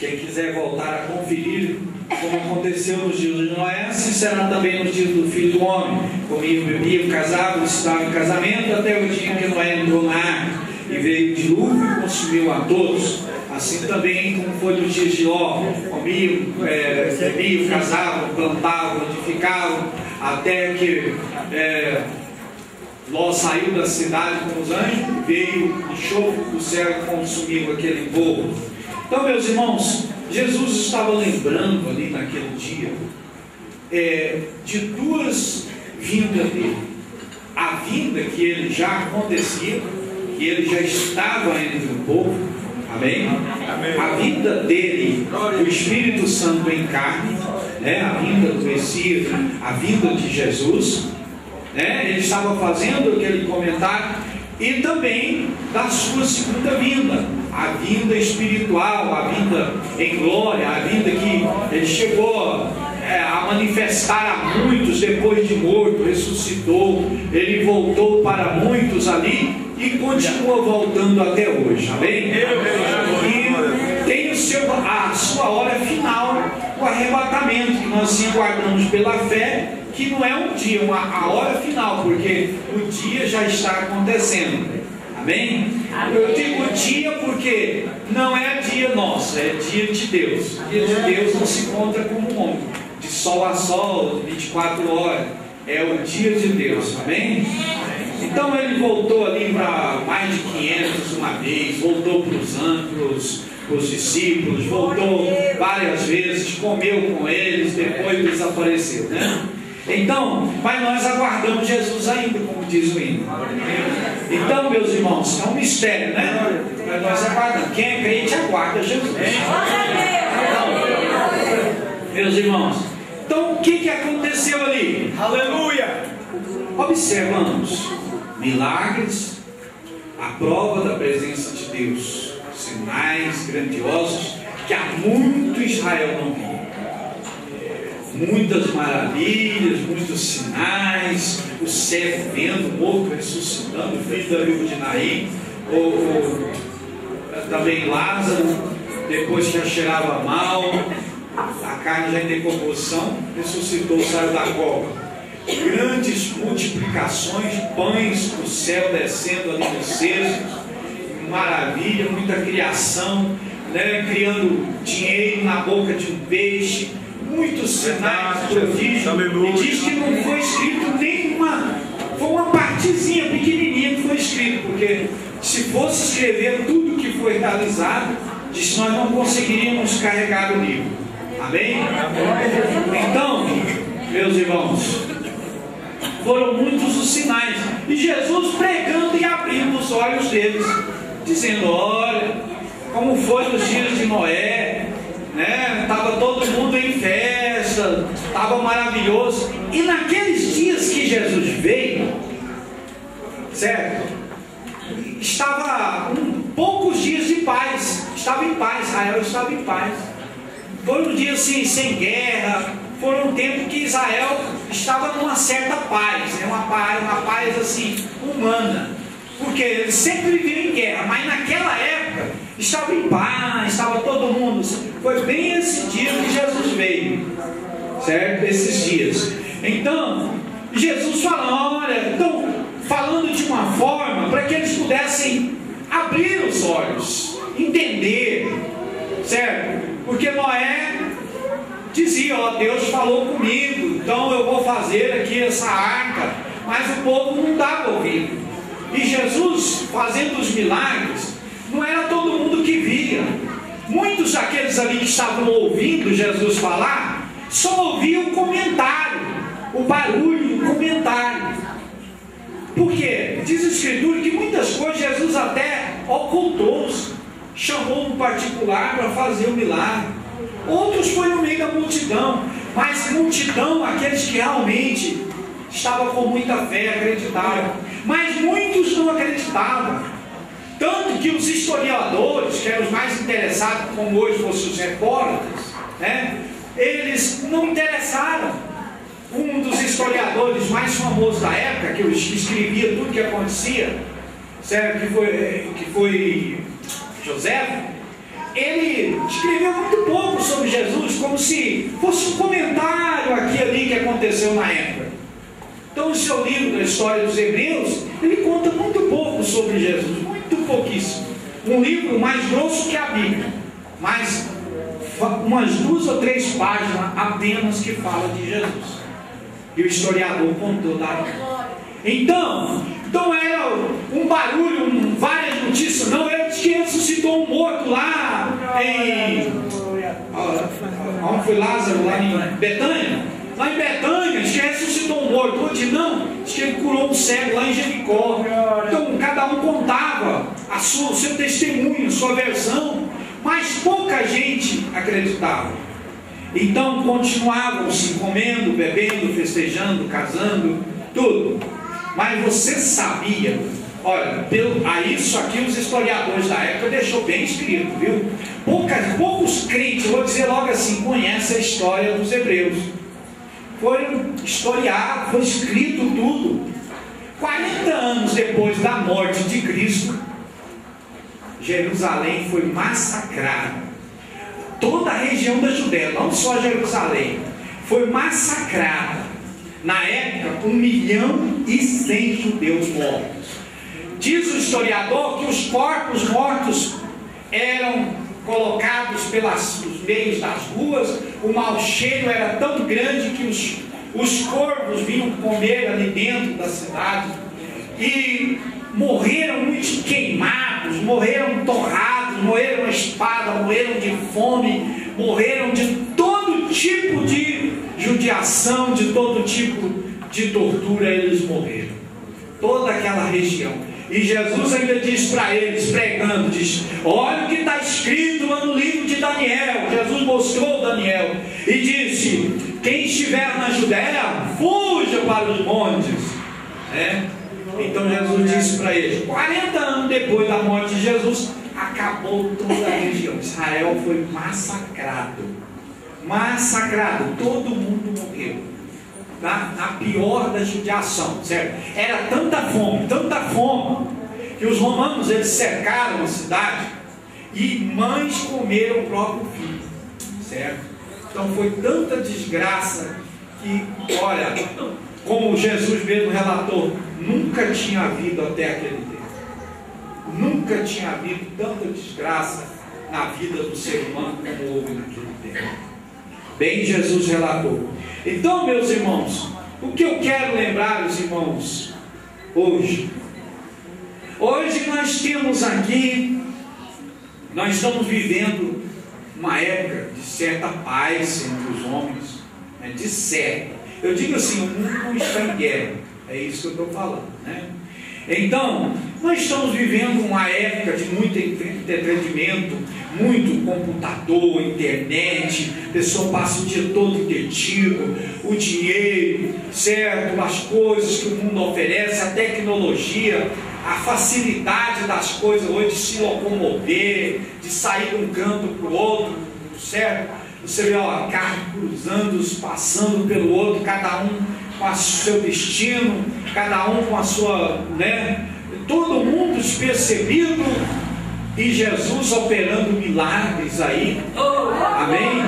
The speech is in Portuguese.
Quem quiser voltar a conferir como aconteceu nos dias de Noé, assim será também nos dias do Filho do Homem. Comiam, bebiam, casavam, estavam em casamento, até o dia que Noé entrou na arca, e veio o dilúvio e consumiu a todos. Assim também como foi nos dias de Ló, comiam, bebiam, casavam, plantavam, edificavam, até que Ló saiu da cidade com os anjos, veio enxofre do céu e consumiu aquele povo. Então, meus irmãos, Jesus estava lembrando ali naquele dia de duas vindas dele. A vinda que ele já acontecia, que ele já estava entre o povo, amém? Amém. A vinda dele, o Espírito Santo em carne, a vinda do Messias, a vinda de Jesus, ele estava fazendo aquele comentário, e também da sua segunda vinda, a vinda espiritual, a vinda em glória, a vinda que ele chegou a manifestar a muitos depois de morto, ressuscitou, ele voltou para muitos ali e continua voltando até hoje, amém? E tem a sua hora final, o arrebatamento, que nós se guardamos pela fé, que não é um dia, a hora final, porque o dia já está acontecendo, amém? Eu digo dia porque não é dia nosso, é dia de Deus. O dia de Deus não se encontra como um homem, de sol a sol, 24 horas, é o dia de Deus, amém? Então ele voltou ali para mais de 500 uma vez, voltou para os anjos, para os discípulos, voltou várias vezes, comeu com eles, depois desapareceu, né? Então, mas nós aguardamos Jesus ainda, como diz o hino. Então, meus irmãos, é um mistério, né? Mas nós aguardamos. Quem é crente aguarda Jesus. Então, meus irmãos, então o que aconteceu ali? Aleluia! Observamos milagres, a prova da presença de Deus, sinais grandiosos que há muito Israel não viu. Muitas maravilhas, muitos sinais, o cego vendo, o morto ressuscitando, o filho da viúva de Naim, também Lázaro, depois que já cheirava mal, a carne já em decomposição, ressuscitou, saiu da cova. Grandes multiplicações, pães do céu descendo ali no cesto, maravilha, muita criação, criando dinheiro na boca de um peixe, muitos sinais, prodígios, e diz que não foi escrito nenhuma, foi uma partezinha pequenininha que foi escrito, porque se fosse escrever tudo que foi realizado, diz que nós não conseguiríamos carregar o livro, amém? Então, meus irmãos, foram muitos os sinais, e Jesus pregando e abrindo os olhos deles, dizendo: olha, como foi nos dias de Noé, estava todo mundo em festa, estava maravilhoso. E naqueles dias que Jesus veio, certo? Estava poucos dias de paz, estava em paz, Israel estava em paz. Foram dias assim, sem guerra, foram um tempo que Israel estava numa certa paz, uma paz assim, humana, porque eles sempre viviam em guerra, mas naquela época estava em paz, estava todo mundo. Foi bem esse dia que Jesus veio, certo? Esses dias. Então, Jesus falando, olha, então, falando de uma forma para que eles pudessem abrir os olhos, entender, certo? Porque Noé dizia: ó, Deus falou comigo, então eu vou fazer aqui essa arca, mas o povo não dava ouvido. E Jesus, fazendo os milagres, não era todo mundo que via. Muitos daqueles ali que estavam ouvindo Jesus falar, só ouviam o comentário, o barulho, o comentário. Por quê? Diz a Escritura que muitas coisas Jesus até ocultou-se, chamou no particular para fazer o milagre. Outros foi no meio da multidão, mas multidão, aqueles que realmente estavam com muita fé, acreditaram. Mas muitos não acreditavam. Tanto que os historiadores, que eram os mais interessados, como hoje fossem os repórteres, eles não interessaram. Um dos historiadores mais famosos da época, que escrevia tudo que acontecia, certo? Que foi José, ele escreveu muito pouco sobre Jesus, como se fosse um comentário aqui e ali que aconteceu na época. Então, o seu livro da história dos Hebreus, ele conta muito pouco sobre Jesus, muito pouquíssimo. Um livro mais grosso que a Bíblia, mas umas 2 ou 3 páginas apenas que fala de Jesus. E o historiador contou da Então era um barulho, várias notícias. Não, ele disse que ressuscitou um morto lá em... Onde foi Lázaro? Lá em Betânia. Lá em Betânia, diz que ressuscitou um morto. Outro não, diz que ele curou um cego lá em Jericó. Então cada um contava o seu testemunho, a sua versão, mas pouca gente acreditava. Então continuavam se comendo, bebendo, festejando, casando, tudo. Mas você sabia, olha, isso aqui os historiadores da época deixou bem escrito, viu? Poucos crentes, vou dizer logo assim, conhecem a história dos hebreus. Foi historiado, foi escrito tudo. 40 anos depois da morte de Cristo, Jerusalém foi massacrada. Toda a região da Judéia, não só Jerusalém, foi massacrada. Na época, 1.100.000 judeus mortos. Diz o historiador que os corpos mortos eram colocados pelos meios das ruas. O mau cheiro era tão grande que os corvos vinham comer ali dentro da cidade. E morreram muitos queimados, morreram torrados, morreram a espada, morreram de fome, morreram de todo tipo de judiação, de todo tipo de tortura. Eles morreram, toda aquela região. E Jesus ainda diz para eles, pregando, diz: olha o que está escrito lá no livro de Daniel. Jesus mostrou Daniel e disse: quem estiver na Judéia, fuja para os montes. Então Jesus disse para eles, 40 anos depois da morte de Jesus, acabou toda a região. Israel foi massacrado, todo mundo morreu, na pior da judiação, certo? Era tanta fome, que os romanos, eles cercaram a cidade e mães comeram o próprio filho, certo? Então foi tanta desgraça que, olha, como Jesus mesmo relatou, nunca tinha havido até aquele tempo. Nunca tinha havido tanta desgraça na vida do ser humano como houve naquele tempo. Bem, Jesus relatou. Então, meus irmãos, o que eu quero lembrar os irmãos hoje? Hoje nós temos aqui, nós estamos vivendo uma época de certa paz entre os homens, de certo. Eu digo assim, o mundo não está em guerra, é isso que eu estou falando, né? Então, nós estamos vivendo uma época de muito entretenimento, muito computador, internet, a pessoa passa o dia todo entretido, o dinheiro, certo? As coisas que o mundo oferece, a tecnologia, a facilidade das coisas hoje de se locomover, de sair de um canto para o outro, certo? Você vê, ó, carro cruzando, passando pelo outro, cada um com o seu destino, cada um com a sua, né? Todo mundo despercebido e Jesus operando milagres aí. Amém?